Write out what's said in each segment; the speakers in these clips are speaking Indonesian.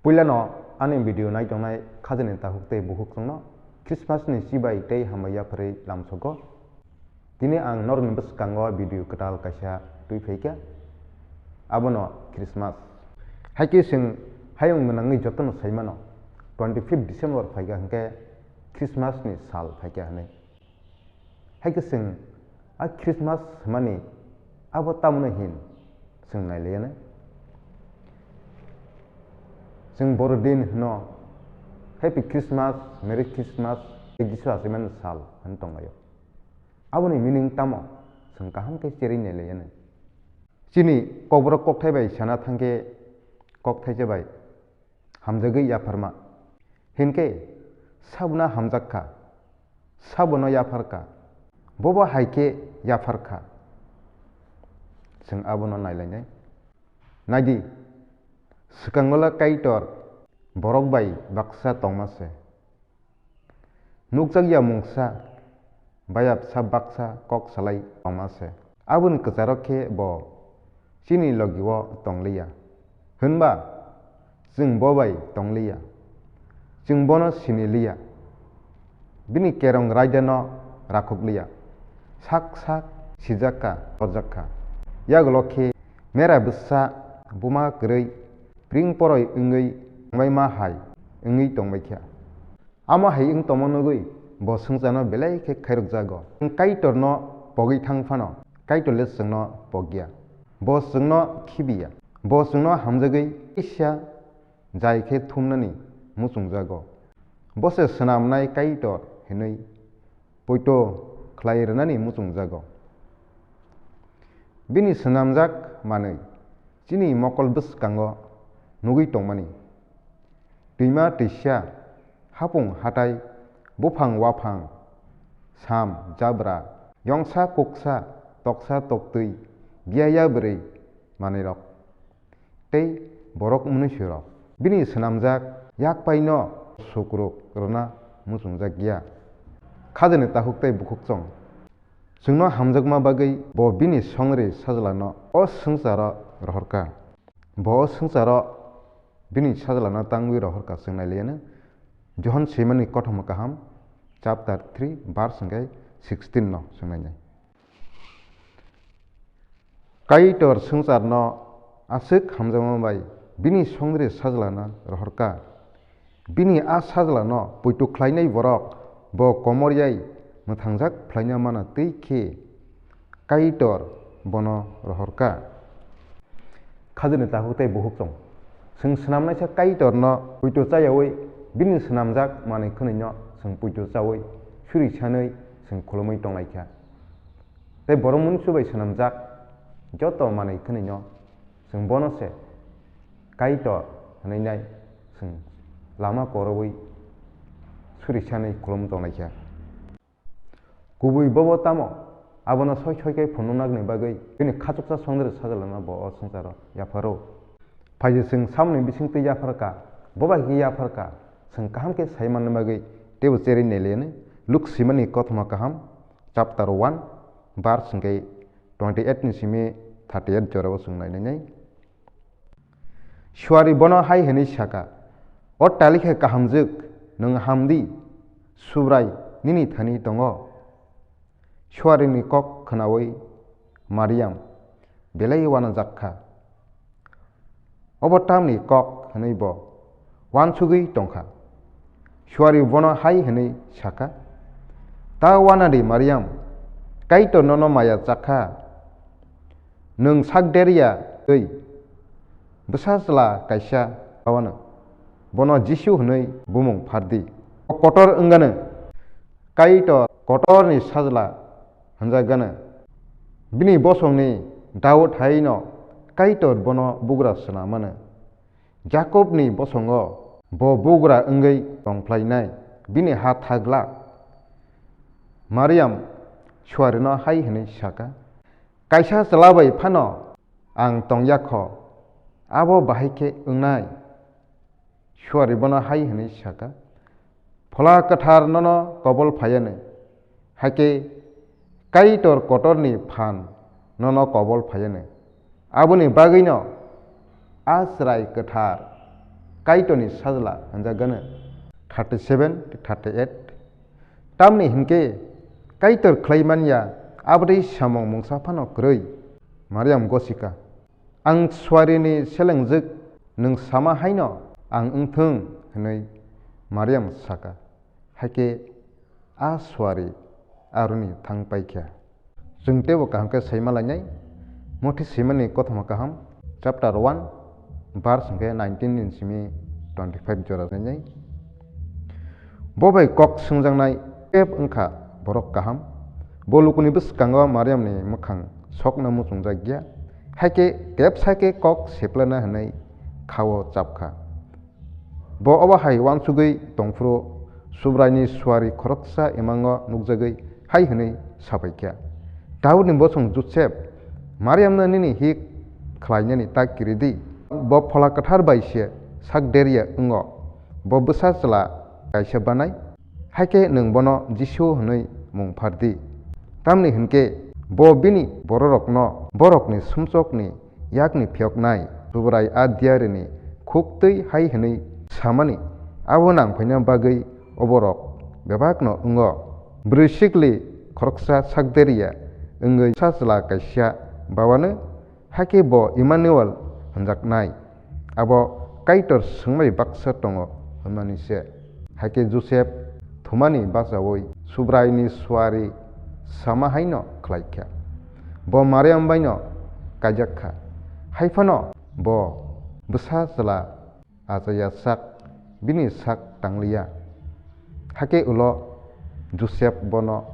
Puilano ani video nai tong nai khajene ta hukte buhuk tongno Christmas ni sibai tei hamaya pare lamsogo dini ang norni beskango video ketal kaisa tui feika abono Christmas haiki sing hayung menangi jotono saimano 25 December faika hangke Christmas ni sal faika hane haiki sing a Christmas mani abo tamno hin sing nailene sing borodin no Happy Christmas, Merry Christmas, Egisu asiman sal hantong ayo. Abo ni meaning tamo, sing kaham ke ceri nele yane. Sini kobrok kok thai bai sana thangke kok thai je bai. Hamjagi ya farma. Hinke sabna hamjakka. Sabono ya farka. Bobo haike ya farka. Sing abono nailane. Nadi sekangola kaitor borok bai baksa tongmase nukjak ya mungsa bayap sa baksa kok salai tongmase abun kejarokhe bo chini logiwo tongliya hunba jing bo bai tongliya jing bono siniliya bini kerong raidano rakhukliya sak sak sijaka ojakka yaglokhe mera bissa buma grei pring poroi ungei Ngai ma hai ngi tong bai kya ama hai ing tomonogui bo sungjano belai ke khairuk jago kaitor no pogi thangphano kaitor le sungno pogya bo sungno khibiya bo sungno hamjagui isya jai khe thumnani musung jago bo se snamnai kaitor hinui poito khlairnani musung jago bini snamjak manui chini mokol biskango nugui tongmani Tima tisya hapung hatai bufang wafang sam jabra yongsa kuksa toksa toktui biaya beri manirok tei borok manusia bini senamjak yak paino sukruk rona musungjak ya khajene tahuk tei bukhuk chong sungno hamjakma bagai bo bini songre sajlano o sungsara rohorka bo sungsara bini sajlana tangwi rohorka sengnai lene johon semani kothoma kaham chapter 3 verse 16 no sengnai nai kaitor sungsar no asik hamjama bai bini songre sajlana rohorka bini a sajlano puitu khlainai borok bo komoriai muthangjak phlaina mana teikhe kaitor bono rohorka khajene tahuk tei buhuk chong sing snamnai sa kaitor no puito chayawi bini snamjak manai khwnai no sing puito chawi suri sanai sing khulumai tongnai kha tei borok munchu bai snamjak joto manai khwnai no sing bono se kaitor hanai nai sing lama korowi suri sanai khulum tongnai kha kubui bobo tamo abono soi soi kai phununag ni bagai bini khachuksa songdre sajalana bo o sungsaro yafaro Paji sing samni bising te yafarka boba hi yafarka sing kaham ke saiman bagai tebu ceri nelene luk simani kothma kaham chapter 1 verse 28 ni simi 38 jorabo sungnai nai Shwari bono hai heni shaka o talikhe kahamjuk nung hamdi subrai nini thani tongo Shwari ni kok khnawai Mariam belai wana jakha Obotamni kok hanai bo wansugui tongkha Shwari bono hai hanai shaka ta wanadi Mariam kaito nono maya chakha nung sakderia ei besasla kaisa awana bono Jisu hanai bumung phardi kotor ungana kaito kotor ni sajla hanjagana bini bosongni Daud haino kaitor bono bugra sena mana Jacob ni bosongo bo bugra engai tongplainai bini ha thagla Mariam Shwarino hai hini shaka kaisa salabai phano ang tongyakho abo bahaike ungnai Shwari bono hai hini shaka phola kathar nono kobol phayane hake kaitor kotorni phan nono kobol phayane Abuni bagino asrai ketar kaitoni sajla hanjagano 37 38 tamni hinke kaitor khlaimania abri samong mungsafano kroi Mariam gosika ang swarini selengjak nung sama haino ang ungthung hnoi Mariam saka haike a swari aruni thangpaikya jungtebo kahamke saimalainai moti simani kothama kaham chapter 1 verse 19 ni simi 25 jora nai bobai kok sungjangnai ep ungkha borok kaham bolukuni bwskango Mariam ni mukhang sokna muchungjagya haike tep sake kok seplana hnai khawo chapkha bo obahai wangsugui tongfru subraini swari khoroksa emango nukjagui hai hnai sabaikya Daud ni bosong Joseph Mariam na nini hik khlainani takiridi bo phola kathar baise sakderia ungo bo bwsachla kaisa banai haike nung bono Jisu hnai mungphardi tamni hinke bo bini borokni sumchokni yakni phioknai subrai adyarini khuktui hai hnai samani abo nangphaina bagui oborok bebakno ungo brusikli khoroksa sakderia ungoi sachla kaisa bawano haike bo Emmanuel hanjaknai abo kaitor sungmai baksa tongo himani se haike Joseph thumani bachawoi subraini swari sama haino khlaikha bo Mariam baino kajakha haifano bo bwsachla ajaya sak bini sak tanglia hake ulo Joseph bono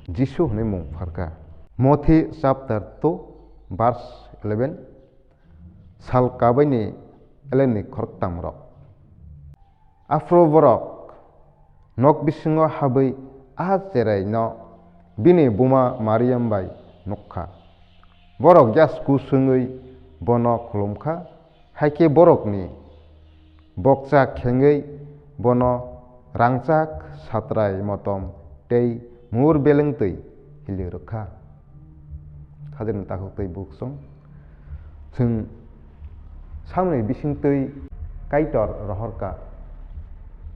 Jisu hnai mungpharka Mothi chapter 2 verse 11 sal kabaini eleni khoroktamrok afro borok nok bisingo habai a cherai no bini buma Mariam bai nokha borok jasku sungui bono khulumkha haike borokni bokchak khengei bono rangchak satrai motom tei mur belengtui hilirokha khajani takhutui buksong chung samni bisingtui kaitor rohorka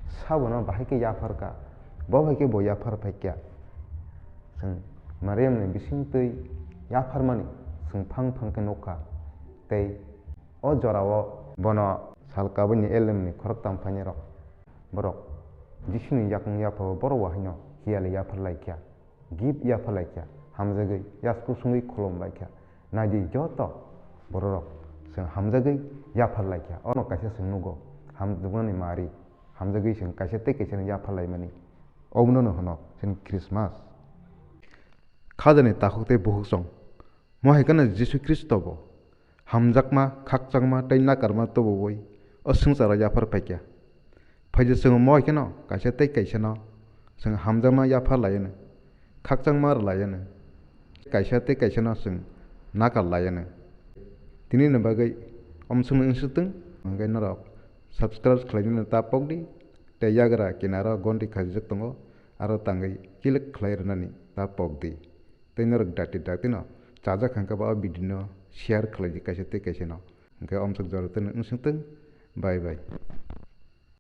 sabono bahaike yafarka bo bahaike bo yafar phaikya chung Mariam ni bisingtui yafarmani chung phangke nokha tei o jorao bono salkabani elemni khoroktam phainirok borok Jisuni yakung yafa borok wahino hiyale yafarlaikya gip yafarlaikya hamjagui yasku sungui khulumlaikya nadi joto borok sing hamjagui yafarlaikya ono kaisa sing nugo hamjagani mari hamjagui sing kaisa tei kaisa yafarlaimani obnono hono sing Christmas khajani takhukte buhuksong mohaikana Jisu Kristo bo hamjakma khakchakma tei nakarma toboi o sungsara yafar paikya phaije sing mohaikano kaisa tei kaisa no sing hamjakma yafar layana khakchakma layana kaisa tei kaisa no sing nakar layana tini ni bagai omsung insutung mangai norok subscribe khlainani ta pokdi tei yagra kinaro gonti khajak tongo aro tangai kilik khlairnani ta pokdi tei norok dakti no chajak hangka ba video share khlaiji kaisa tei kaisa no hingke omsuk jorotene insutung bye bye